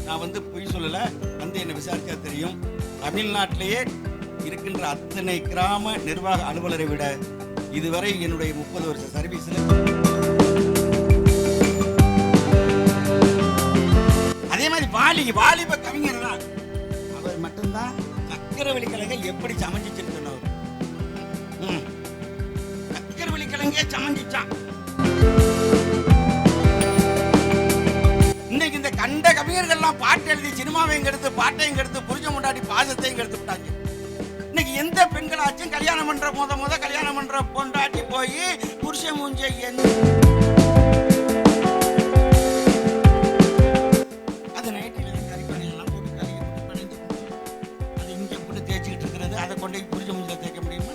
நான் பொய் சொல்லலை, என்னை விசாரிச்சா தெரியும். தமிழ்நாட்டிலேயே இருக்கின்ற அத்தனை கிராம நிர்வாக அலுவலரை விட இதுவரை என்னுடைய 30 வருஷ சர்வீஸில் அதே மாதிரி வாலிப கவிஞர் தான் அவர் மட்டும்தான் சக்கரவள்ளி கிழங்கை எப்படி சமைஞ்சிச்சுன்னு சொன்னவர். சக்கரவள்ளி கிழங்கே சமைஞ்சிச்சான். இன்னைக்கு இந்த கண்ட கவிஞர்கள்லாம் பாட்டு எழுதி சினிமாவையும் கெடுத்து பாட்டையும் கெடுத்து புரிஞ்ச முன்னாடி பாசத்தையும் கெடுத்து விட்டாங்க. இன்னைக்கு எந்த பெண்களாச்சும் கல்யாணம் பண்ற முத கல்யாணம் பண்ற பொண்டாட்டி போய் புருஷன் மூஞ்ச அது நைட்டில கறிப்பனையெல்லாம் போட்டு கழுவி அது இங்க போட்டு தேய்ச்சிக்கிட்டு இருக்கிறது, அதை கொண்டு போய் புருஷ மூஞ்சில தேய்க்க முடியுமா?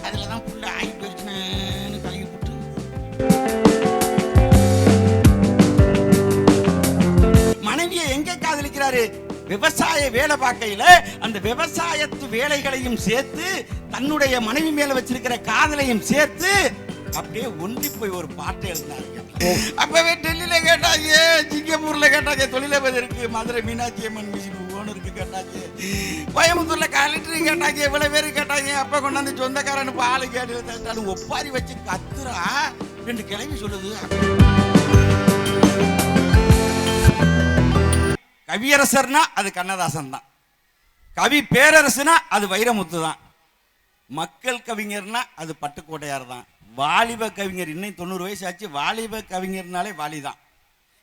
அதுலதான் புள்ள ஆகி போயிடுச்சுன்னு கழுவி போட்டு மனைவியை எங்க காதலிக்கிறாரு? விவசாய வேலை பார்க்கையில அந்த விவசாயத்து வேலைகளையும் சேர்த்து தன்னுடைய மனைவி மேல வச்சிருக்கிற காதலையும் சேர்த்து அப்படியே ஒன்றி போய் ஒரு பாட்டை எழுதினாங்க. அப்பவே டெல்லியில கேட்டாங்க, சிங்கப்பூர்ல கேட்டாங்க, தொழிலதிபருக்கு மதுரை மீனாட்சி அம்மன் மியூசியம் ஓனருக்கு கேட்டாங்க, கோயம்புத்தூர்ல கலெக்டர் கேட்டாங்க, இவ்வளவு பேரு கேட்டாங்க. அப்ப கொண்டாந்து சொந்தக்காரன் பாலு கேட்டு ஒப்பாரி வச்சு கத்துறா. 2 கிழமை சொல்லுது, கவியரசர்னா அது கண்ணதாசன் தான், கவி பேரரசுனா அது வைரமுத்து தான், மக்கள் கவிஞர்னா அது பட்டுக்கோட்டையார் தான், வாலிப கவிஞர் இன்னும் 90 வயசு ஆச்சு, வாலிப கவிஞர்னாலே வாலி தான்.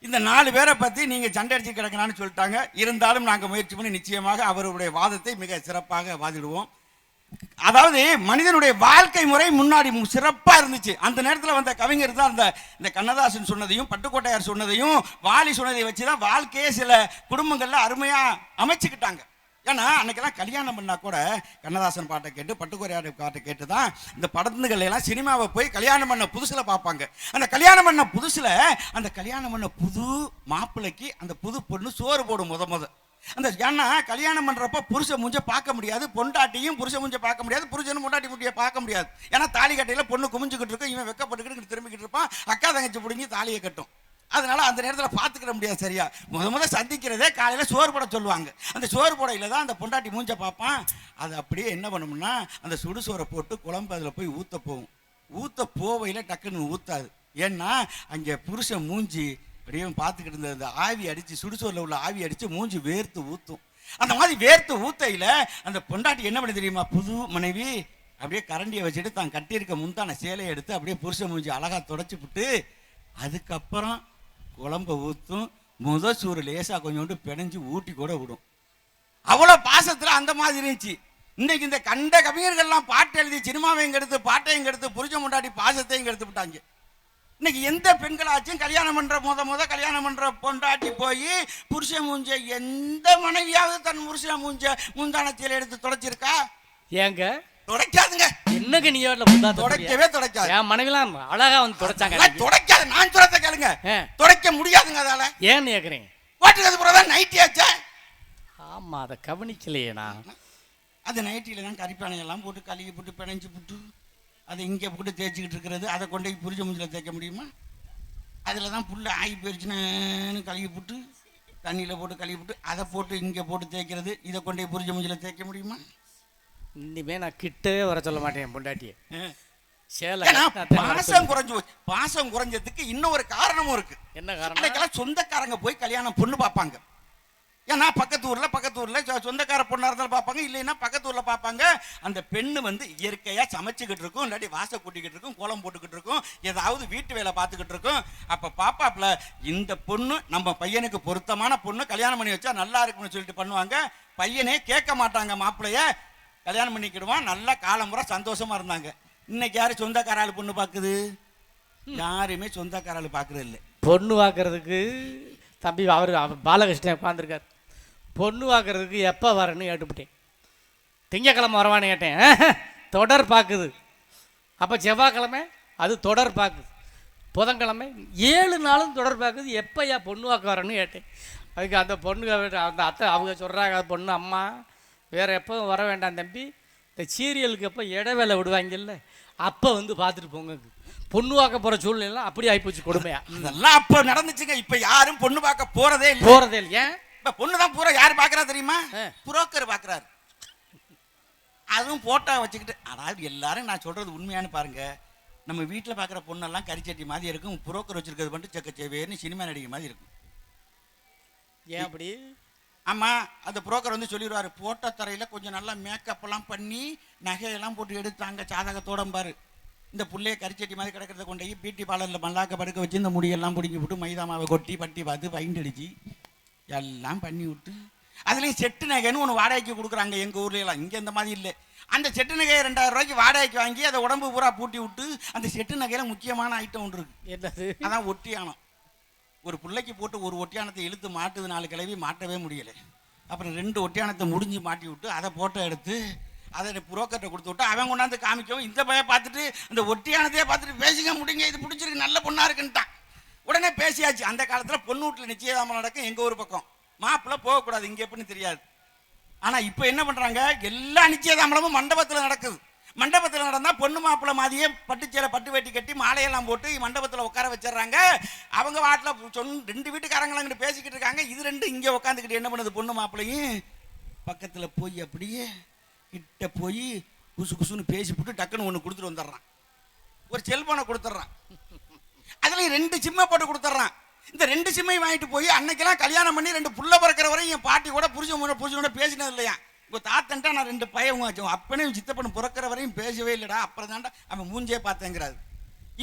இந்த 4 பேரை பற்றி நீங்கள் சண்டை அடிச்சு கிடக்கலான்னு சொல்லிட்டாங்க. இருந்தாலும் நாங்கள் முயற்சி பண்ணி நிச்சயமாக அவருடைய வாதத்தை மிக சிறப்பாக வாதிடுவோம். அதாவது மனிதனுடைய வாழ்க்கை முறை முன்னாடி சிறப்பா இருந்துச்சு. அந்த நேரத்தில் வந்த கவிஞர் தான் இந்த கண்ணதாசன் சொன்னதையும் பட்டுக்கோட்டையார் சொன்னதையும் வாலி சொன்னதை வச்சுதான் வாழ்க்கையே சில குடும்பங்கள்ல அருமையா அமைச்சுக்கிட்டாங்க. ஏன்னா அன்னைக்கெல்லாம் கல்யாணம் பண்ணா கூட கண்ணதாசன் பாட்டை கேட்டு பட்டுக்கோட்டையார் பாட்டை கேட்டு தான் இந்த படத்துகள் எல்லாம் சினிமாவை போய் கல்யாணம் பண்ண புதுசுல பார்ப்பாங்க. அந்த கல்யாணம் பண்ண புதுசுல அந்த கல்யாணம் பண்ண புது மாப்பிள்ளைக்கு அந்த புது பொண்ணு சோறு போடும் முத அந்த. ஏன்னா கல்யாணம் பண்றப்ப புருஷ மூஞ்ச பார்க்க முடியாது, பொண்டாட்டியும் புருஷ மூஞ்ச பார்க்க முடியாது, புருஷனும் பொண்டாட்டி முட்டிய பார்க்க முடியாது. ஏன்னா தாலி கட்டையில பொண்ணு குமிஞ்சுக்கிட்டு இருக்கும், இவன் வெக்கப்பட்டுக்கிட்டு திரும்பிக்கிட்டு இருப்பான், அக்கா தங்கச்சி பிடிங்கி தாலியை கட்டும். அதனால அந்த நேரத்தில் பார்த்துக்கிட முடியாது சரியா. முத சந்திக்கிறதே காலையில சோறு போட சொல்லுவாங்க. அந்த சோறு போடையில தான் அந்த பொண்டாட்டி மூஞ்ச பார்ப்பான். அது அப்படியே என்ன பண்ணும்னா அந்த சுடுசோரை போட்டு குழம்பு அதில் போய் ஊத்த போகும். ஊத்த போவையில் டக்குன்னு ஊத்தாது. ஏன்னா அங்கே புருஷன் மூஞ்சி அப்படியே பார்த்துக்கிட்டு இருந்த அந்த ஆவி அடித்து சுடுசோரில் உள்ள ஆவி அடித்து மூஞ்சி வேர்த்து ஊற்றும். அந்த மாதிரி வேர்த்து ஊத்தையில் அந்த பொண்டாட்டி என்ன பண்ண தெரியுமா, புது மனைவி அப்படியே கரண்டியை வச்சுட்டு தான் கட்டியிருக்க முந்தான சேலையை எடுத்து அப்படியே புருஷன் மூஞ்சி அழகாக தொடச்சி விட்டு அதுக்கப்புறம் குழம்ப ஊற்றும். சூறு லேசாக கொஞ்சோண்டு பிணைஞ்சு ஊட்டி கூட விடும். அவ்வளோ பாசத்தில் அந்த மாதிரி இருந்துச்சு. இன்னைக்கு இந்த கண்ட கவிஞர்கள்லாம் பாட்டு எழுதி சினிமாவையும் கெடுத்து பாட்டையும் கெடுத்து புருஷ முண்டாட்டி பாசத்தையும் கெடுத்து விட்டாங்க. இன்னைக்கு எந்த பெண்களாச்சும் கல்யாணம் பண்ற முத கல்யாணம் பண்ற பொண்டாட்டி போய் புருஷன் மூஞ்ச எந்த மனைவியாவது தன் புருஷன் முந்தானத்தில எடுத்து தொடச்சிருக்கா? ஏங்க தொடக்காதுங்க. என்னங்க நீ தொடக்கவே தொடக்காது. என் மனைவிலாம் அழகா வந்து தொடச்சாங்க. தொடக்காது. நான் சொல்றத கேளுங்க, தொடக்க முடியாதுங்க. அதால ஏன்னு கேக்குறீங்க? வாட்டுக்கு புறதான் நைட்டி ஆச்சா? ஆமா, அதை கவனிக்கலையே நான். அது நைட்டில தான் கறிப்பானை எல்லாம் போட்டு கழுவி போட்டு பிணைஞ்சு போட்டு அதை இங்கே போட்டு தேய்ச்சிக்கிட்டு இருக்கிறது. அதை கொண்டு போய் புரிஞ்ச மூஞ்சில் தேய்க்க முடியுமா? அதில் தான் புல்ல ஆகி போயிடுச்சுன்னு கழுவி போட்டு தண்ணியில் போட்டு கழுவி போட்டு அதை போட்டு இங்கே போட்டு தேய்க்கிறது. இதை கொண்டு போய் புரிஞ்ச மூஞ்சில் தேய்க்க முடியுமா? இனிமே நான் கிட்டவே வர சொல்ல மாட்டேன் பொண்டாட்டியை. பாசம் குறைஞ்சதுக்கு இன்னும் ஒரு காரணமும் இருக்கு. என்ன காரணம்? சொந்தக்காரங்க போய் கல்யாணம் பொண்ணு பார்ப்பாங்க. ஏன்னா பக்கத்து ஊர்ல சொந்தக்கார பொண்ணா இருந்தாலும் பார்ப்பாங்க, இல்லைன்னா பக்கத்து ஊர்ல பார்ப்பாங்க. அந்த பெண்ணு இயற்கையா சமைச்சுக்கிட்டு இருக்கும், இல்லாட்டி வாச கூட்டிக்கிட்டு இருக்கும், கோலம் போட்டுக்கிட்டு இருக்கும், ஏதாவது வீட்டு வேலை பார்த்துக்கிட்டு இருக்கும். அப்ப பாப்பாப்ல இந்த பொண்ணு நம்ம பையனுக்கு பொருத்தமான பொண்ணு, கல்யாணம் பண்ணி வச்சா நல்லா இருக்குன்னு சொல்லிட்டு பண்ணுவாங்க. பையனே கேட்க மாட்டாங்க, மாப்பிள்ளைய கல்யாணம் பண்ணிக்கிடுவான். நல்லா காலமுறை சந்தோஷமா இருந்தாங்க. இன்னைக்கு யாரு சொந்தக்காராள் பொண்ணு பார்க்குது? யாருமே சொந்தக்காராள் பார்க்கறது இல்லை. பொண்ணு பார்க்கறதுக்கு தம்பி அவர் பாலகிருஷ்ணன் உட்காந்துருக்கார். பொண்ணு பார்க்கறதுக்கு எப்போ வரேன்னு கேட்டுவிட்டேன். திங்கக்கிழமை வரவான்னு கேட்டேன், தொடர் பார்க்குது. அப்போ செவ்வாய்க்கிழமை அது தொடர் பார்க்குது, புதன்கிழமை 7 நாளும் தொடர் பார்க்குது. எப்போயா பொண்ணு பார்க்க வரேன்னு கேட்டேன். அதுக்கு அந்த பொண்ணு அந்த அத்தை அவங்க சொல்கிறாங்க, பொண்ணு அம்மா வேறு எப்போவும் வர வேண்டாம் தம்பி, இந்த சீரியலுக்கு எப்போ இடைவேளை விடுவாங்கல்ல அப்போ பார்த்துட்டு போங்க. பொண்ணு பார்க்க போகிற சூழ்நிலை அப்படி ஆகிப்போச்சு கொடுமையா. அதெல்லாம் அப்போ நடந்துச்சுங்க. இப்போ யாரும் பொண்ணு பார்க்க போகிறதே இல்லை. போகிறதே இல்லை. ஏன்? இப்போ பொண்ணு தான் பூரா யார் பார்க்குறா தெரியுமா? புரோக்கர் பார்க்குறாரு. அதுவும் போட்டோ வச்சுக்கிட்டு. அதாவது எல்லாரும் நான் சொல்கிறது உண்மையானு பாருங்க. நம்ம வீட்டில் பார்க்குற பொண்ணெல்லாம் கரிச்சட்டி மாதிரி இருக்கும். புரோக்கர் வச்சுருக்கிறது மட்டும் செக்கச்சேவேன்னு சினிமா நடிகை மாதிரி இருக்கும். ஏன் அப்படி? ஆமாம், அந்த புரோக்கர் வந்து சொல்லிடுவார், போட்டோ தரையில் கொஞ்சம் நல்லா மேக்கப்லாம் பண்ணி நகையெல்லாம் போட்டு எடுத்தாங்க சாதகத்தோட பாரு. இந்த புள்ளைய கரிச்சட்டி மாதிரி கிடக்கிறத கொண்டு போய் பியூட்டி பார்லரில் மல்லாக்க படுக்க வச்சு இந்த முடியெல்லாம் பிடிங்கி விட்டு மைதா மாவை கொட்டி பட்டி பார்த்து பைண்ட் அடிச்சு எல்லாம் பண்ணி விட்டு அதுலேயும் செட்டு நகைன்னு ஒன்று வாடகைக்கு கொடுக்குறாங்க எங்கள் ஊர்லாம். இங்கே இந்த மாதிரி இல்லை. அந்த செட்டு நகையை 2000 ரூபாய்க்கு வாடகைக்கு வாங்கி அதை உடம்பு பூரா பூட்டி விட்டு அந்த செட்டு நகையில் முக்கியமான ஐட்டம் ஒன்று இருக்கு. என்னது? அதான் ஒட்டியானம். ஒரு பிள்ளைக்கு போட்டு ஒரு ஒட்டியானத்தை இழுத்து மாட்டுது 4 கிளவி மாட்டவே முடியலை. அப்புறம் 2 ஒட்டியானத்தை முடிஞ்சு மாட்டி விட்டு அதை போட்டோ எடுத்து அதை புரோக்கர்கிட்ட கொடுத்து விட்டு அவன் கொண்டாந்து காமிக்கவும் இந்த பையன் பார்த்துட்டு அந்த ஒட்டியானத்தையே பார்த்துட்டு பேசிக்க முடியுங்க, இது பிடிச்சிருக்கு, நல்ல பொண்ணா இருக்குன்ட்டான். உடனே பேசியாச்சு. அந்த காலத்தில் பொண்ணு வீட்டில் நிச்சயதார்த்தம் நடக்கும் எங்கள் ஊர் பக்கம். மாப்பிள்ளை போகக்கூடாது, இங்கே எப்படின்னு தெரியாது. ஆனால் இப்போ என்ன பண்ணுறாங்க, எல்லா நிச்சயதார்த்தமும் மண்டபத்தில் நடக்குது. மண்டபத்தில் நடந்தால் பொண்ணு மாப்பிள்ளை மாதிரியே பட்டுச்சேலை பட்டு வேட்டி கட்டி மாலையெல்லாம் போட்டு மண்டபத்தில் உட்கார வச்சிடறாங்க. அவங்க வாட்டில் 2 வீட்டுக்காரங்களும் அங்கிட்டு பேசிக்கிட்டு இருக்காங்க. இது 2 இங்கே உட்காந்துக்கிட்டு என்ன பண்ணுது, பொண்ணு மாப்பிள்ளையும் பக்கத்தில் போய் அப்படியே கிட்ட போய் குசு குசுன்னு பேசி போட்டு டக்குன்னு ஒன்று கொடுத்துட்டு வந்துடுறான். ஒரு செல்போனை கொடுத்துட்றான். அதுலேயும் 2 சிம்மை போட்டு கொடுத்துட்றான். இந்த 2 சிம்மையும் வாங்கிட்டு போய் அன்னைக்கெல்லாம் கல்யாணம் பண்ணி 2 புள்ள பிறக்கிற வரையும் என் பாட்டி கூட புருஷனோட பேசினது இல்லையா. இப்போ தாத்தன்ட்டா நான் 2 பையன் அப்பனே சித்தப்பண்ணு பிறக்கிற வரையும் பேசவே இல்லைடா, அப்புறம் தாண்டா அவன் மூஞ்சே பார்த்தேங்கிறாரு.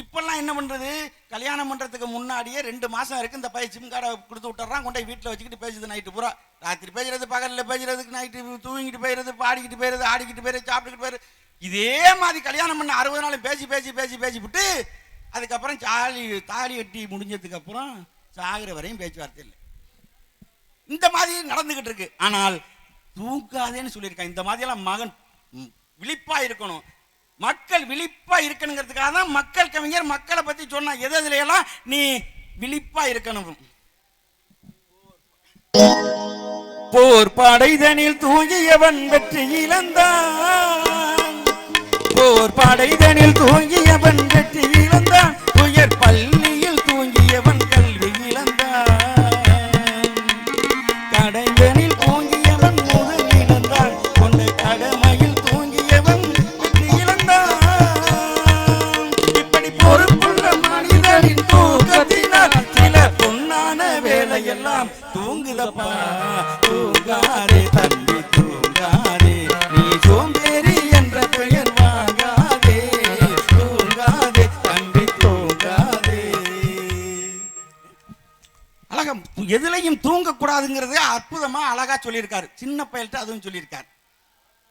இப்பெல்லாம் என்ன பண்ணுறது, கல்யாணம் பண்ணுறதுக்கு முன்னாடியே 2 மாதம் இருக்குது இந்த பையன் சிம் கார்டை கொடுத்து விட்டுறான். கொண்டு வீட்டில் வச்சுக்கிட்டு பேசுது நைட்டு பூரா. ராத்திரி பேசுறது, பகலில் பேசுறதுக்கு, நைட்டு தூங்கிட்டு போயிடுறது, பாடிக்கிட்டு போயிடுறது, ஆடிக்கிட்டு போயிடுறது, சாப்பிட்டுக்கிட்டு போயிடுறது. இதே மாதிரி கல்யாணம் பண்ண 60 நாள் பேசி பேசி பேசி பேசிவிட்டு அதுக்கப்புறம் தாலி கட்டி முடிஞ்சதுக்கு அப்புறம் சாகிற வரையும் பேச்சுவார்த்தை இல்லை. இந்த மாதிரி நடந்துகிட்டு இருக்கு. ஆனால் தூங்காதேன்னு சொல்லியிருக்காங்க. இந்த மாதிரியெல்லாம் மகன் விழிப்பா இருக்கணும், மக்கள் விழிப்பா இருக்கணுங்கிறதுக்காக தான் மக்கள் கவிஞர் மக்களை பத்தி சொன்னா. எதுல எல்லாம் நீ விழிப்பா இருக்கணும். போர் படைதனில் தூங்கியவன் வெற்றி இழந்தான், போர் படைதனில் தூங்கியவன் வெற்றி இழந்தான், உயர் பள்ளியில் தூங்கியவன் கல்வி இழந்தான், கடைதனில் தூங்கியவன் முதல் இழந்தான், கொண்ட கடமையில் தூங்கியவன் வெற்றி இழந்தான். இப்படி பொறுப்புள்ள மனிதனின் தூக்கத்தினால் சில பொன்னான வேலையெல்லாம் தூங்குதப்பா. தூங்காதே தம்பி தூங்காதே, நீ சோம்பேறி என்ற பெயர் வாங்காதே. தூங்காதே தம்பி தூங்காதே. அழகா எதுலையும் தூங்கக்கூடாதுங்கிறது அற்புதமா அழகா சொல்லியிருக்காரு. சின்ன பயல்கிட்ட அதுவும் சொல்லியிருக்காரு.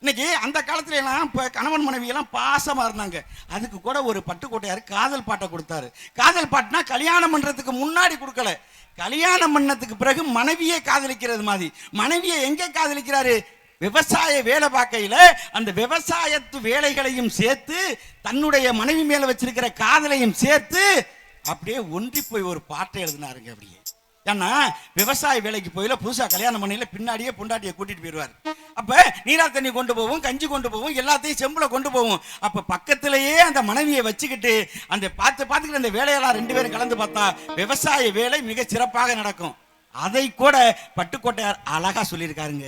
இன்னைக்கு அந்த காலத்துல எல்லாம் இப்போ கணவன் மனைவி எல்லாம் பாசமா இருந்தாங்க. அதுக்கு கூட ஒரு பட்டுக்கோட்டையாரு காதல் பாட்டை கொடுத்தாரு. காதல் பாட்டுனா கல்யாணம் பண்றதுக்கு முன்னாடி கொடுக்கல, கல்யாணம் பண்ணதுக்கு பிறகு மனைவியே காதலிக்கிறது மாதிரி. மனைவியை எங்க காதலிக்கிறாரு, விவசாய வேலை பார்க்கையில அந்த விவசாயத்து வேலைகளையும் சேர்த்து தன்னுடைய மனைவி மேல வச்சிருக்கிற காதலையும் சேர்த்து அப்படியே ஒன்றி போய் ஒரு பாட்டை எழுதினாருங்க. அப்படியே ஏன்னா விவசாய வேலைக்கு போயில புதுசா கல்யாணம் பண்ணல பின்னாடியே பொண்டாட்டியை கூட்டிட்டு போயிடுவார். அப்ப நீரா தண்ணி கொண்டு போவோம், கஞ்சி கொண்டு போவோம், எல்லாத்தையும் செம்புல கொண்டு போவோம். அப்ப பக்கத்திலேயே அந்த மனைவியை வச்சுக்கிட்டு அந்த பார்த்துக்கிட்டு அந்த வேலையெல்லாம் 2 பேரும் கலந்து பார்த்தா விவசாய வேலை மிக சிறப்பாக நடக்கும். அதை கூட பட்டுக்கோட்டையார் அழகா சொல்லியிருக்காருங்க.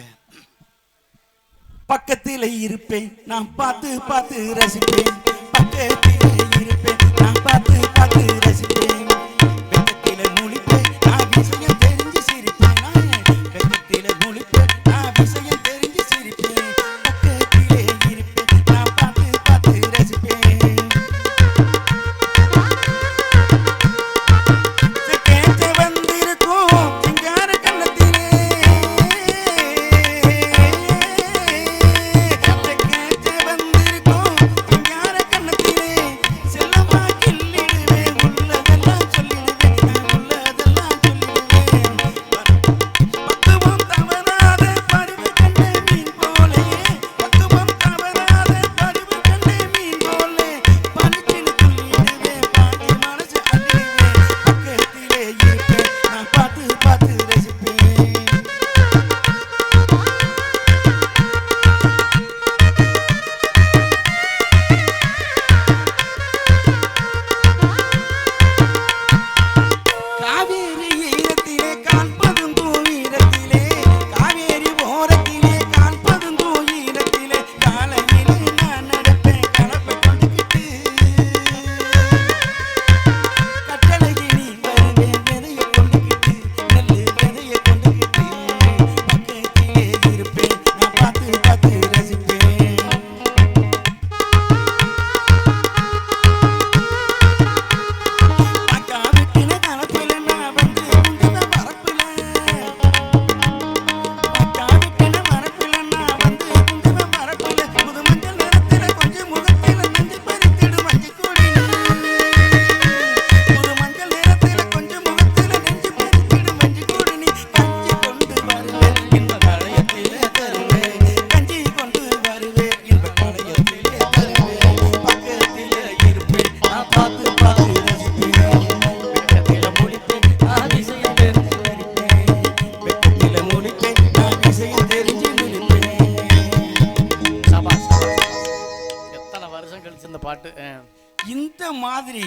பக்கத்திலே இருப்பேன் நான் பார்த்து பார்த்து ரசிப்பேன், பக்கத்திலே இருப்பேன் நான் பார்த்து பார்த்து ரசிப்பேன், வெக்கத்திலே முழிப்பேன் நான் விஷயம் தெரிஞ்சு சிரிப்பேன், வெக்கத்திலே முழிப்பேன் நான் விஷயம் தெரிஞ்சு சிரிப்பேன், பக்கத்திலே இருப்பேன் நான் பார்த்து பார்த்து ரசிப்பேன். கேட்ட வந்திருக்கும் சிங்கார கண்ணத்திலே, கேட்ட வந்திருக்கும் சிங்கார கண்ணத்திலே, செல்லமா கிள்ளிடுவே உள்ளதெல்லாம் இந்த மாதிரி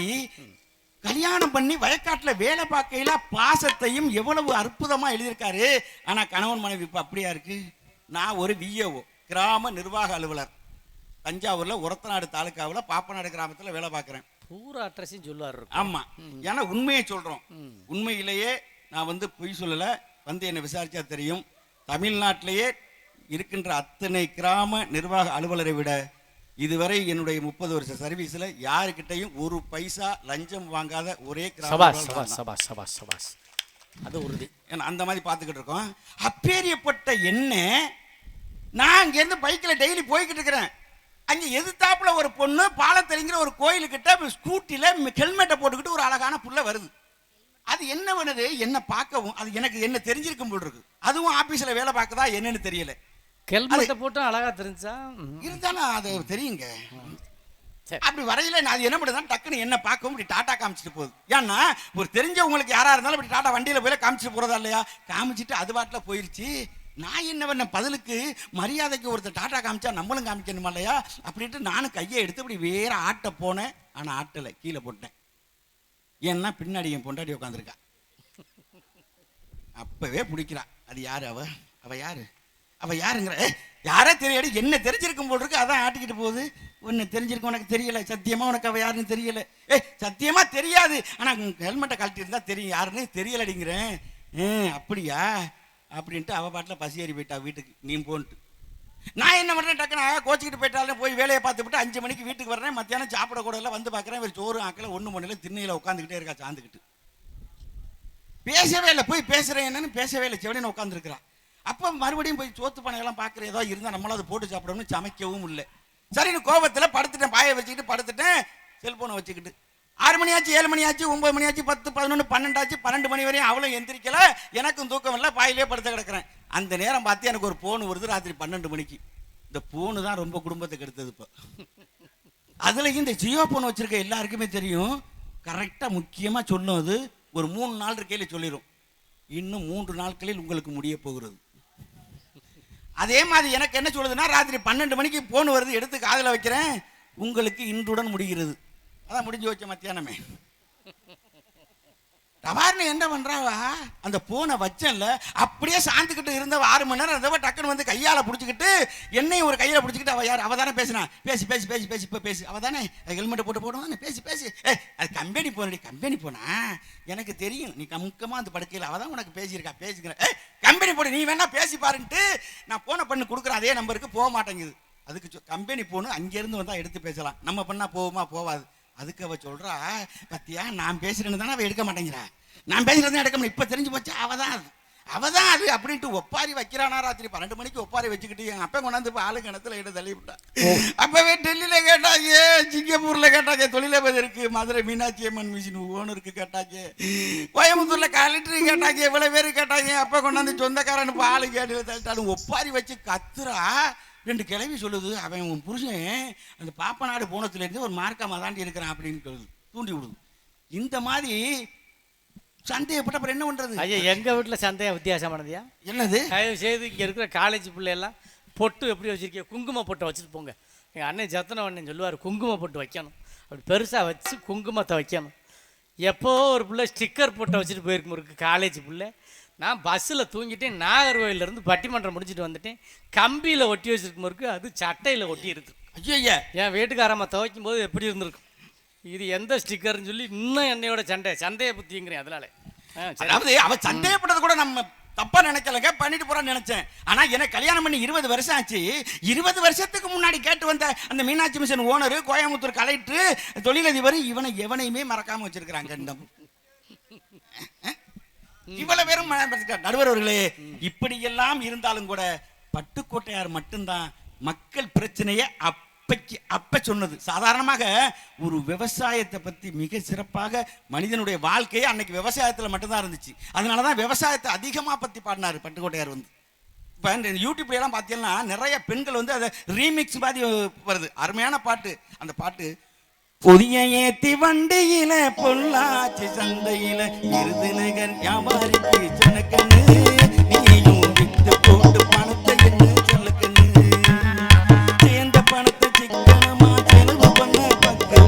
கல்யாணம் பண்ணி வயக்காட்டுல வேலை பார்க்கையில பாசத்தையும் எவ்வளவு அற்புதமா எழுதியிருக்காரு. ஆனா கணவன் மனைவி இப்ப அப்படியா இருக்கு. நான் ஒரு விஏஓ, கிராம நிர்வாக அலுவலர், தஞ்சாவூர்ல உரத்தநாடு தாலுக்காவில் பாப்பநாடு கிராமத்துல வேலை பார்க்கிறேன். பூரா அட்ரஸையும் சொல்லுவார். ஆமா, ஏன்னா உண்மையை சொல்றோம். உண்மையிலேயே நான் பொய் சொல்லல. என்னை விசாரிச்சா தெரியும். தமிழ்நாட்டிலேயே இருக்கின்ற அத்தனை கிராம நிர்வாக அலுவலரை விட இதுவரை என்னுடைய 30 வருஷ சர்வீஸ்ல யாருக்கிட்டையும் ஒரு பைசா லஞ்சம் வாங்காத ஒரே அது உறுதி. அந்த மாதிரி பார்த்துக்கிட்டு இருக்கோம். அப்பேரியப்பட்ட என்ன, நான் அங்கேருந்து பைக்கில் டெய்லி போய்கிட்டு இருக்கிறேன். அங்கே எதிர்த்தாப்புல ஒரு பொண்ணு பாலத்தெளிங்கிற ஒரு கோயிலுக்கிட்ட ஸ்கூட்டியில் ஹெல்மெட்டை போட்டுக்கிட்டு ஒரு அழகான புள்ள வருது. அது என்ன பண்ணுது, என்ன பார்க்கவும் அது எனக்கு என்ன தெரிஞ்சிருக்கும் போல் இருக்கு. அதுவும் ஆபீஸ்ல வேலை பார்க்கதா என்னன்னு தெரியல. ஹெல்மெட்டை போட்டோம் அழகா தெரிஞ்சா இருந்தாலும் அது தெரியுங்க. அப்படி வரையில நான் அது என்ன பண்ணுதான் டக்குன்னு என்ன பார்க்கவும் இப்படி டாட்டா காமிச்சிட்டு போகுது. ஏன்னா ஒரு தெரிஞ்சவங்களுக்கு யாரா இருந்தாலும் இப்படி டாட்டா வண்டியில போய் காமிச்சிட்டு போறதா இல்லையா, காமிச்சிட்டு அது பாட்டில் போயிருச்சு. நான் என்ன பண்ண பதிலுக்கு மரியாதைக்கு ஒருத்தர் டாட்டா காமிச்சா நம்மளும் காமிக்கணுமா இல்லையா அப்படின்ட்டு நானும் கையை எடுத்து இப்படி வேற ஆட்ட போனேன். ஆனால் ஆட்டலை, கீழே போட்டேன். ஏன்னா பின்னாடி என் பொண்டாட்டி உட்காந்துருக்கா. அப்பவே பிடிக்கிறா. அது யாரு அவ யாரு அவ யாருங்கிற யாரே தெரியாது. என்ன தெரிஞ்சிருக்கும் போல் இருக்கு. அதான் ஆட்டிக்கிட்டு போகுது. ஒன்று தெரிஞ்சிருக்கும், உனக்கு தெரியல. சத்தியமா உனக்கு அவ யாருன்னு தெரியல. சத்தியமா தெரியாது. ஆனால் ஹெல்மெட்டை கழட்டி இருந்தா தெரியும் யாருன்னு தெரியலடிங்கிறேன். அப்படியா அப்படின்ட்டு அவ பாட்டில் பசி ஏறி போயிட்டா வீட்டுக்கு. நீ போன்ட்டு நான் என்ன பண்ணுறேன், டக்குன்னு கோச்சிக்கிட்டு போயிட்டாலும் போய் வேலையை பார்த்துவிட்டு 5 மணிக்கு வீட்டுக்கு வர்றேன். மத்தியானம் சாப்பிட கூட எல்லாம் வந்து பார்க்குறேன். இவர் சோறு ஆக்கல 1 மணில திண்ணையில் உட்காந்துக்கிட்டே இருக்கா சாந்துக்கிட்டு. பேசவே இல்லை. போய் பேசுகிறேன் என்னன்னு பேசவே இல்லை. செவனே உட்காந்துருக்கிறான். அப்போ மறுபடியும் போய் சோத்து பானையெல்லாம் பார்க்குற ஏதோ இருந்தால் நம்மளால் அதை போட்டு சாப்பிடணும்னு சமைக்கவும் இல்லை. சரின்னு கோபத்தில் படுத்துட்டேன். பாயை வச்சுக்கிட்டு படுத்துட்டேன். செல்ஃபோனை வச்சுக்கிட்டு 6 மணி ஆச்சு, 7 மணி ஆச்சு, 9 மணி ஆச்சு, 10, 11, 12 ஆச்சு. 12 மணி வரையும் அவளும் எந்திரிக்கல. எனக்கும் தூக்கம் இல்லை. பாயிலே படுத்து கிடக்கிறேன். அந்த நேரம் பார்த்து எனக்கு ஒரு போன் வருது ராத்திரி 12 மணிக்கு. இந்த போனு தான் ரொம்ப குடும்பத்துக்கு எடுத்தது. இப்போ அதுலேயும் இந்த ஜியோ போன் வச்சிருக்க எல்லாருக்குமே தெரியும். கரெக்டாக முக்கியமாக சொல்லும். அது ஒரு 3 நாள் இருக்கையில் சொல்லிடும், இன்னும் 3 நாட்களில் உங்களுக்கு முடிய போகிறது. அதே மாதிரி எனக்கு என்ன சொல்லுதுன்னா, ராத்திரி 12 மணிக்கு போன் வருது, எடுத்து காதில் வைக்கிறேன், உங்களுக்கு இன்றுடன் முடிகிறது. அதான் முடிஞ்சு வச்ச மத்தியானமே. டபார்னு என்ன பண்றாவா, அந்த போனை வச்சேன்ல அப்படியே சாந்துக்கிட்டு இருந்த 6 மணி நேரம் இருந்தவ டக்குன்னு வந்து கையால பிடிச்சிக்கிட்டு என்னையும் ஒரு கையில பிடிச்சிக்கிட்டு, அவ யார், அவ தானே பேசினா, பேசி பேசி பேசி பேசி இப்போ பேசி, அவ தானே ஹெல்மெட்டை போட்டு போடுவானே, பேசி பேசி. அது கம்பெனி போனடி, கம்பெனி போனா எனக்கு தெரியும் நீ முக்கமா அந்த படுக்கையில் அவ தான் உனக்கு பேசியிருக்கா, பேசிக்கிறேன். கம்பெனி போடு, நீ வேணா பேசி பாருன்ட்டு நான் போனை பண்ணி கொடுக்குறேன். அதே நம்பருக்கு போக மாட்டேங்குது. அதுக்கு கம்பெனி போகணும், அங்கேருந்து வந்தால் எடுத்து பேசலாம், நம்ம பண்ணா போகுமா போவாது. அதுக்கு அவ சொல்றா, பத்தியா நான் பேசுறேன்னு தானே அவ எடுக்க மாட்டேங்கிறா, நான் பேசுறது எடுக்க முடியும், இப்ப தெரிஞ்சு போச்சு அவதான் அது அப்படின்ட்டு ஒப்பாரி வைக்கிறானா. ராத்திரி 12 மணிக்கு ஒப்பாரி வச்சுக்கிட்டு எங்க அப்பா கொண்டாந்து ஆளு கிணத்துல இட தள்ளி விட்டா. அப்பவே டெல்லியில கேட்டாங்க, சிங்கப்பூர்ல கேட்டாங்க, தொழிலதிபருக்கு, மதுரை மீனாட்சி அம்மன் மிஷின் ஓனருக்கு கேட்டாங்க, கோயம்புத்தூர்ல கலெக்டர் கேட்டாங்க, இவ்வளவு பேரு கேட்டாங்க. அப்பா கொண்டாந்து சொந்தக்காரனு ஆளு கேட்டு தள்ளிட்டாலும் ஒப்பாரி வச்சு கத்துறா. 2 கிழவி சொல்லுது, அவன் உன் புருஷன் அந்த பாப்பநாடு போனத்துலேருந்து ஒரு மார்க்கமாக தாண்டி இருக்கிறான் அப்படின்னு சொல்லுது, தூண்டி விடுது. இந்த மாதிரி சந்தேகப்பட்ட அப்புறம் என்ன பண்றது? ஐயா எங்க வீட்டில் சந்தேகம் வித்தியாசமானதுயா. என்னது? தயவு செய்து இங்கே இருக்கிற காலேஜ் பிள்ளையெல்லாம் பொட்டு எப்படி வச்சிருக்கீங்க, குங்கும பொட்டை வச்சுட்டு போங்க. எங்கள் அண்ணன் ஜத்தனை அண்ணன் சொல்லுவார், குங்கும பொட்டு வைக்கணும், அப்படி பெருசாக வச்சு குங்குமத்தை வைக்கணும். எப்போ ஒரு பிள்ளை ஸ்டிக்கர் பொட்டை வச்சுட்டு போயிருக்கும் இருக்கு காலேஜ் பிள்ளை. நான் பஸ்ஸில் தூங்கிட்டேன், நாகர்கோவிலேருந்து பட்டிமன்றம் முடிச்சுட்டு வந்துட்டேன், கம்பியில் ஒட்டி வச்சிருக்கும் இருக்கு, அது சட்டையில் ஒட்டி இருக்கு. ஐயா என் வீட்டுக்காரம்மா துவைக்கும் போது எப்படி இருந்திருக்கும், இது எந்த ஸ்டிக்கர்னு சொல்லி இன்னும் என்னையோட சண்டையை புத்திங்கிறேன். அதனால அதாவது அவ சந்தேகப்பட்டது கூட நம்ம தப்பா நினைக்கலங்க, பண்ணிட்டு போறான்னு நினைச்சேன். ஆனா எனக்கு கல்யாணம் பண்ணி 20 வருஷம் ஆச்சு. 20 வருஷத்துக்கு முன்னாடி கேட்டு வந்த அந்த Meenakshi mission owner, Coimbatore collector, தொழிலதிபர், இவனை எவனையுமே மறக்காம வச்சிருக்கிறாங்க. இவ்வளவு பேரும் நடுவர்களே, இப்படியெல்லாம் இருந்தாலும் கூட பட்டுக்கோட்டையார் மட்டும்தான் மக்கள் பிரச்சனையை அப்ப சொன்னது. சாதாரணமாக ஒரு விவசாயத்தை பத்தி மிக சிறப்பாக மனிதனுடைய வாழ்க்கையே அன்னைக்கு விவசாயத்துல மட்டும்தான் இருந்துச்சு. அதனாலதான் விவசாயத்தை அதிகமா பத்தி பாடினாரு பட்டுக்கோட்டையார். இப்ப இந்த யூடியூப்ல எல்லாம் பாத்தீங்கன்னா நிறைய பெண்கள் அதை ரீமிக்ஸ் மாதிரி வருது, அருமையான பாட்டு. அந்த பாட்டு, புதிய ஏத்தி வண்டியில பொள்ளாச்சி சந்தையில விருதுநகர் வியாபாரிக்கு சொன்னக்கண்ணு, நீயும் வித்து போட்டு பணத்தை என்ன சொல்லக்கண்ணு, சேர்ந்த பணத்தை சிக்கனமா செலவு பண்ண பக்க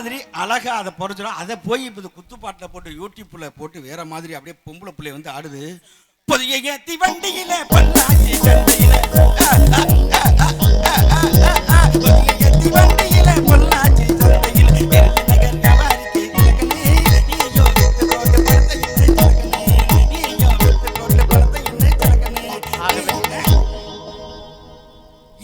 மாதிரி அழகா அதை பொறுத்துடும். அதை போய் இப்போ குத்துப்பாட்டில் போட்டு யூடியூப்ல போட்டு வேற மாதிரி அப்படியே பொம்பளை பிள்ளை வந்து ஆடுது. பொதிய ஏத்தி வண்டியில பல்லாச்சி சண்டையில பொதிய ஏத்தி வண்டியில பொல்லாச்சி சண்டையில நகர் கவாரிக்கு கிழக்கனே நீயோ வித்து போட்டு படத்தை என்ன கிழக்கனே நீயோ வித்து போட்டு படத்தை என்ன கிழக்கனே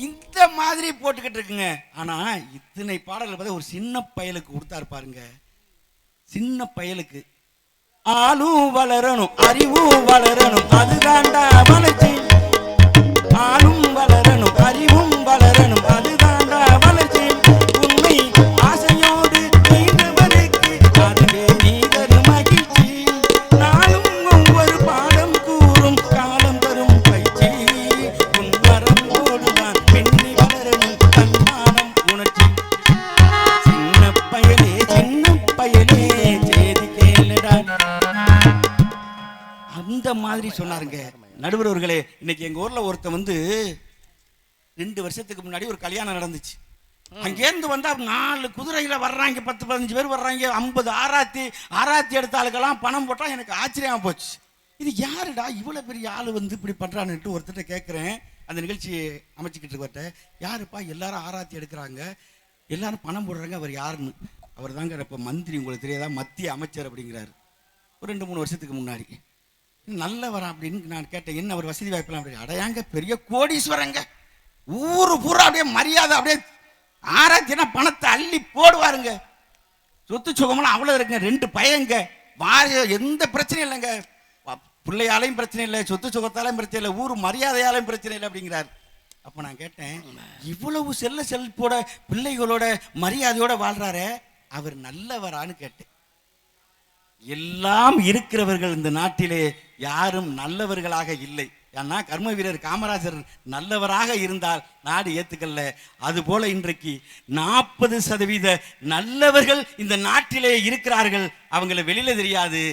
இந்த மாதிரி போட்டுக்கிட்டு இருக்குங்க. ஆனா இத்தனை பாடல்கள் பார்த்தா ஒரு சின்ன பயலுக்கு கொடுத்தாரு பாருங்க. சின்ன பயலுக்கு ஆளும் வளரணும் அறிவும் வளரணும் அதுதாண்டா வளர்ச்சி. ஆளும் வளரணும் அறிவும் வளரணும் அதுதாண்டா வளர்ச்சி. உண்மை ஆசையோடு நீண்டவருக்கு அதுவே நீதரு மகிழ்ச்சி. நாளும் ஒவ்வொரு பாடம் கூறும் காலம் தரும் பயிற்சி. உன்மரம் ஓடுதான் பெண்ணி வளரணும் தன்மானம் உணர்ச்சி. சின்ன பயலே சேதி கேளுடா. அந்த மாதிரி சொன்னாருங்க நடுவர் அவர்களே. இன்னைக்கு எங்க ஊர்ல ஒருத்த வந்து 2 வருஷத்துக்கு முன்னாடி ஒரு கல்யாணம் நடந்துச்சு. அங்கேருந்து வந்தா 4 குதிரையில வர்றாங்க, 10-15 பேர் வர்றாங்க, 50 ஆராத்தி எடுத்த ஆளுக்கெல்லாம் பணம் போட்டா எனக்கு ஆச்சரியமா போச்சு. இது யாருடா இவ்வளவு பெரிய ஆளு வந்து இப்படி பண்றான்னுட்டு ஒருத்தட்ட கேட்கிறேன். அந்த நிகழ்ச்சி அமைச்சுக்கிட்டு இருக்கட்ட, யாருப்பா எல்லாரும் ஆராத்தி எடுக்கிறாங்க, எல்லாரும் பணம் போடுறாங்க, அவர் யாருன்னு? அவர் தாங்க இப்ப மந்திரி, உங்களுக்கு தெரியாதா, மத்திய அமைச்சர் அப்படிங்கிறாரு. ஒரு 2-3 வருஷத்துக்கு முன்னாடி நல்லவரா அப்படின்னு நான் கேட்டேன். என்ன அவர் வசதி வாய்ப்பெல்லாம் அப்படி? அடையாங்க பெரிய கோடீஸ்வரங்க, ஊரு பூரா அப்படியே மரியாதை, அப்படியே ஆராய்ச்சினா பணத்தை அள்ளி போடுவாருங்க, சொத்து சுகமெல்லாம் அவ்வளோ இருக்குங்க. 2 பையங்க, எந்த பிரச்சனையும் இல்லைங்க, பிள்ளையாலையும் பிரச்சனை இல்லை, சொத்து சுகத்தாலையும் பிரச்சனை இல்லை, ஊர் மரியாதையாலையும் பிரச்சனை இல்லை அப்படிங்கிறார். அப்போ நான் கேட்டேன், இவ்வளவு செல்போட பிள்ளைகளோட மரியாதையோட வாழ்றாரு, அவர் நல்லவரான்னு கேட்டேன். எல்லாம் இருக்கிறவர்கள் இந்த நாட்டிலே யாரும் நல்லவர்களாக இல்லை. ஏன்னா கர்ம வீரர் காமராஜர் நல்லவராக இருந்தால் நாடு ஏத்துக்கல்ல. அதுபோல இன்றைக்கு 40% நல்லவர்கள் இந்த நாட்டிலே இருக்கிறார்கள், அவங்கள வெளியில தெரியாது.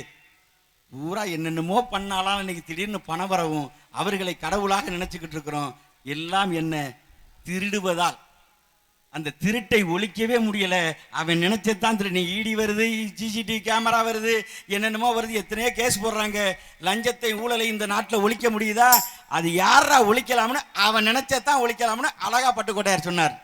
பூரா என்னென்னமோ பண்ணாலாம் இன்னைக்கு திடீர்னு பணம் வரவும் அவர்களை கடவுளாக நினைச்சுக்கிட்டு இருக்கிறோம். எல்லாம் என்ன, திருடுவதால். அந்த திருட்டை ஒழிக்கவே முடியல. அவன் நினைச்சதான் திரு, நீ ஈடி வருது, சிசிடிவி கேமரா வருது, என்னென்னமோ வருது, எத்தனையோ கேஸ் போடுறாங்க. லஞ்சத்தை ஊழலை இந்த நாட்டில் ஒழிக்க முடியுதா? அது யாரா ஒழிக்கலாம்னு அவன் நினைச்சதான் ஒழிக்கலாம்னு அழகா பட்டுக்கோட்டையார் சொன்னார்.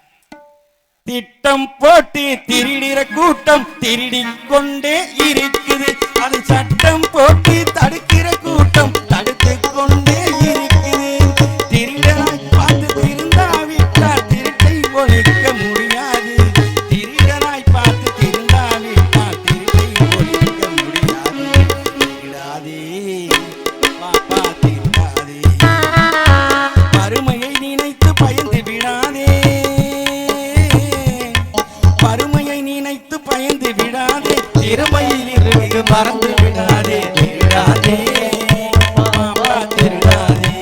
திட்டம் போட்டு திருடிற கூட்டம் திருடி கொண்டே இருக்குது, அது சட்டம் போட்டு தடுக்கிற கூட்டம் தடுத்து கொண்டே இருக்குது. திருடனாய் பார்த்து திருந்தாவிட்டால் திருட்டை ஒழிக்க முடியாது. திருடனாய் பார்த்து திருந்தாவிட்டால் திருட்டை ஒழிக்க முடியாது. திருடாதே பாப்பா திருடாதே, வறுமையை நினைத்து பயந்து விடாதே, வறுமையை நினைத்து பயந்து விடாதே, திறமையில் இருந்து மறந்து விடாதே. திருடாதே பாப்பா திருடாதே.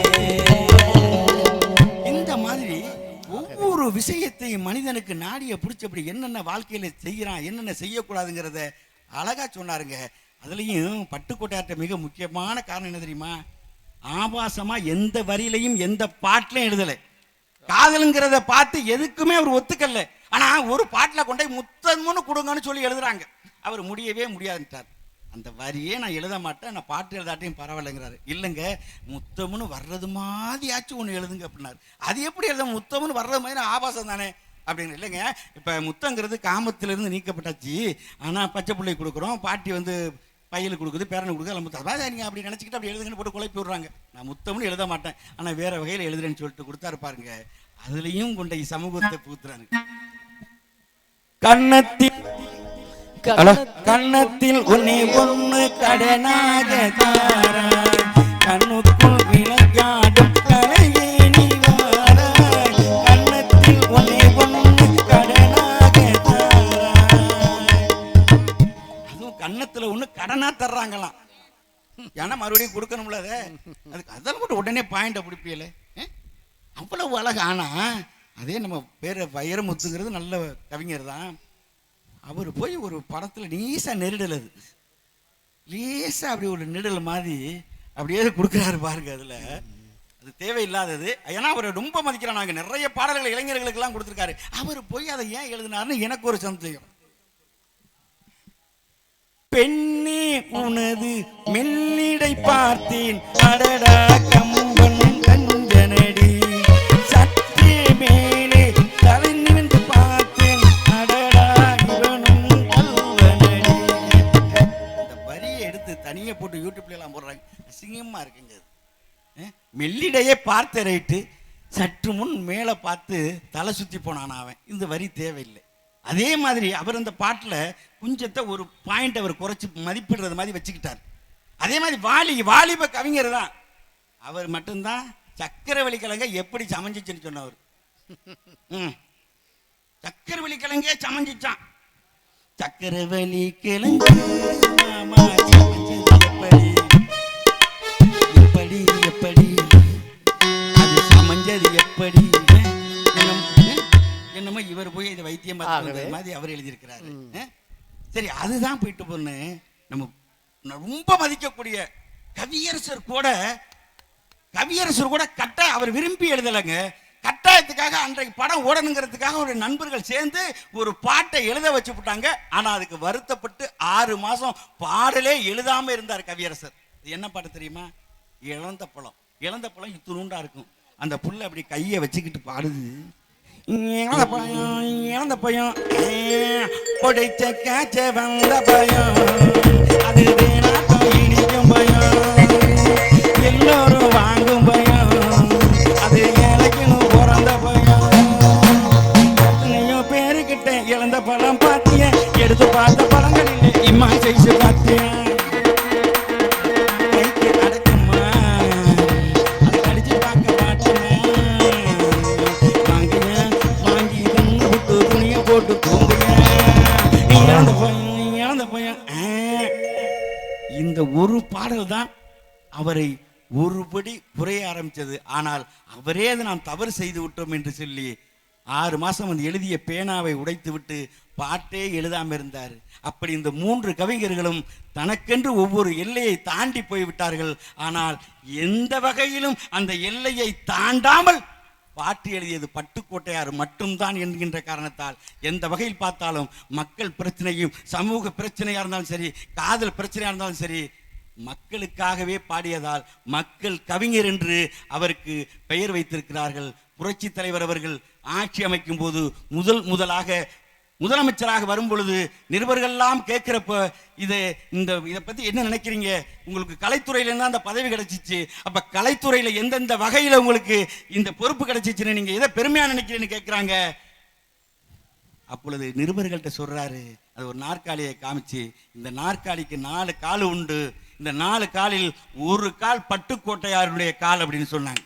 இந்த மாதிரி ஒவ்வொரு விஷயத்தையும் மனிதனுக்கு நாடிய பிடிச்சபடி என்னென்ன வாழ்க்கையில செய்யறான், என்னென்ன செய்யக்கூடாதுங்கிறத அழகா சொன்னாருங்க. அதுலயும் பட்டுக்கோட்டையாற்ற மிக முக்கியமான காரணம் என்ன தெரியுமா? ஆபாசமா எந்த வரியிலையும் எந்த பாட்டிலையும் எழுதலை. காதலுங்கிறத பார்த்து எதுக்குமே அவர் ஒத்துக்கல. ஆனா ஒரு பாட்டில் கொண்டே முத்தம்னு கொடுங்கன்னு சொல்லி எழுதுறாங்க. அவர் முடியவே முடியாதுன்ட்டார். அந்த வரியே நான் எழுத மாட்டேன், நான் பாட்டு எழுதாட்டையும் பரவாயில்லைங்கிறாரு. இல்லைங்க, முத்தம்னு வர்றது மாதிரியாச்சும் ஒன்று எழுதுங்க அப்படின்னாரு. அது எப்படி எழுத? முத்தம்னு வர்றது மாதிரி ஆபாசம் தானே அப்படின்னு. இல்லைங்க, இப்போ முத்தங்கிறது காமத்திலிருந்து நீக்கப்பட்டாச்சு. ஆனால் பச்சை பிள்ளை கொடுக்குறோம், பாட்டி வந்து பையலுக்கு கொடுக்குது, பேரனுக்கு கொடுக்குது, எல்லாம் முத்தம். நீங்கள் அப்படி நினச்சிக்கிட்டு அப்படி எழுதுங்கன்னு போட்டு குழப்பி விடுறாங்க. நான் முத்தம்னு எழுத மாட்டேன், ஆனால் வேற வகையில் எழுதுறேன்னு சொல்லிட்டு கொடுத்தாரு பாருங்க. அதுலேயும் கொண்ட சமூகத்தை பூத்துறாங்க. கண்ணத்தில் உன்னை ஒன்று கடனாக தாராய், கண்ணுக்குள் விளையாடும் கலையே நீ வாராய், கண்ணத்தில் உன்னை ஒன்று கடனாக தாராய். அதுவும் கண்ணத்துல ஒண்ணு கடனா தர்றாங்களாம். ஏன்னா மறுபடியும் கொடுக்கணும்ல, அதுக்கு அதெல்லாம் கூட உடனே பாயிண்ட் பிடிப்பியல, அவ்வளவு அழகு. ஆனா அதே நம்ம பேர வைரமுத்துங்கிறது நல்ல கவிஞர் தான். அவர் போய் ஒரு படத்தில் நீசா நெருடல், அது லேசா அப்படி ஒரு நெருடல் மாதிரி அப்படியே கொடுக்குறாரு பாருங்க. அதில் அது தேவையில்லாதது. ஏன்னா அவரை ரொம்ப மதிக்கிறான். நாங்கள் நிறைய பாடல்கள் இளைஞர்களுக்கெல்லாம் கொடுத்துருக்காரு. அவர் போய் அதை ஏன் எழுதினாருன்னு எனக்கு ஒரு சந்தேகம். பெண்ணே உனது மெல்லிடை பார்த்தேன் அடடா கம்பன் கஞ்சனடி சற்றே மேலே தலை நிமிர்ந்து பார்த்தேன் அடடா இவனும் கல்வனடி. இந்த வரியை எடுத்து தனியா போட்டு யூடியூப்ல எல்லாம் போடுறாங்க, அசிங்கமா இருக்குங்க. மெல்லிடையே பார்த்த ரைட்டு, சற்று முன் மேலே பார்த்து தலை சுற்றி போனான் அவன். இந்த வரி தேவையில்லை. அதே மாதிரி அவர் அந்த பாட்டில் கொஞ்சத்தை ஒரு பாயிண்ட் அவர் குறைச்சி மதிப்பிடுறது மாதிரி வச்சுக்கிட்டார். அதே மாதிரி வாலிப கவிஞர் தான் அவர் மட்டும்தான் சக்கரவள்ளி கிழங்க எப்படி சமைஞ்சிச்சுன்னு சொன்னவர். சக்கரவள்ளி கிழங்கே சமைஞ்சிச்சான். சக்கரவள்ளி கிழங்கு எப்படி எப்படி அது சமைஞ்சது எப்படி என்னமோ இவர் போய் இதை வைத்தியம் பார்த்து மாதிரி அவர் எழுதியிருக்கிறாரு. சரி, அதுதான் போயிட்டு பொண்ணு. நம்ம ரொம்ப மதிக்கக்கூடிய கவியரசர் கூட கட்டாயம் அவர் விரும்பி எழுதலைங்க. கட்டாயத்துக்காக அன்றைக்கு படம் ஓடணுங்கிறதுக்காக ஒரு நண்பர்கள் சேர்ந்து ஒரு பாட்டை எழுத வச்சு விட்டாங்க. ஆனா அதுக்கு வருத்தப்பட்டு 6 மாசம் பாடலே எழுதாம இருந்தார் கவியரசர். என்ன பாட்டு தெரியுமா? இழந்த பழம் இத்துணுண்டா இருக்கும். அந்த புல்லை அப்படி கையை வச்சுக்கிட்டு பாடுது. இழந்த பயம் உடைச்ச காய்ச்ச வந்த பயம் அது இடிக்கும் பயம் எல்லோரும் வாங்கும் பயம் அது இலக்கணும் பிறந்த பயம். எத்தனையோ பேருக்கிட்ட இழந்த பழம் பாத்திய எடுத்து பார்த்த பழங்கள் இல்லை இம்மா செய்து பாத்திய இந்த ஒரு பாடல் தான் அவரை ஒருபடி குறைய ஆரம்பித்தது. ஆனால் அவரே அதை நாம் தவறு செய்து விட்டோம் என்று சொல்லி 6 மாசம் வந்து எழுதிய பேனாவை உடைத்து விட்டு பாட்டே எழுதாமல் இருந்தார். அப்படி இந்த 3 கவிஞர்களும் தனக்கென்று ஒவ்வொரு எல்லையை தாண்டி போய்விட்டார்கள். ஆனால் எந்த வகையிலும் அந்த எல்லையை தாண்டாமல் பாட்டு எழுதியது பட்டுக்கோட்டையார் மட்டும்தான் என்கின்ற காரணத்தால் எந்த வகையில் பார்த்தாலும் மக்கள் பிரச்சனையும் சமூக பிரச்சனையாக இருந்தாலும் சரி, காதல் பிரச்சனையாக இருந்தாலும் சரி, மக்களுக்காகவே பாடியதால் மக்கள் கவிஞர் என்று அவருக்கு பெயர் வைத்திருக்கிறார்கள். புரட்சி தலைவர் அவர்கள் ஆட்சி அமைக்கும் போது முதலமைச்சராக வரும் பொழுது நிருபர்கள்லாம் கேட்கிறப்ப இதை பத்தி என்ன நினைக்கிறீங்க, உங்களுக்கு கலைத்துறையில இருந்தா அந்த பதவி கிடைச்சிச்சு, அப்ப கலைத்துறையில எந்தெந்த வகையில உங்களுக்கு இந்த பொறுப்பு கிடைச்சிச்சுன்னு நீங்க எதை பெருமையா நினைக்கிறீன்னு கேட்கிறாங்க. அப்பொழுது நிருபர்கள்ட்ட சொல்றாரு, அது ஒரு நாற்காலியை காமிச்சு, இந்த நாற்காலிக்கு 4 கால் உண்டு, இந்த 4 காலில் ஒரு கால் பட்டுக்கோட்டையாருடைய கால் அப்படின்னு சொன்னாங்க.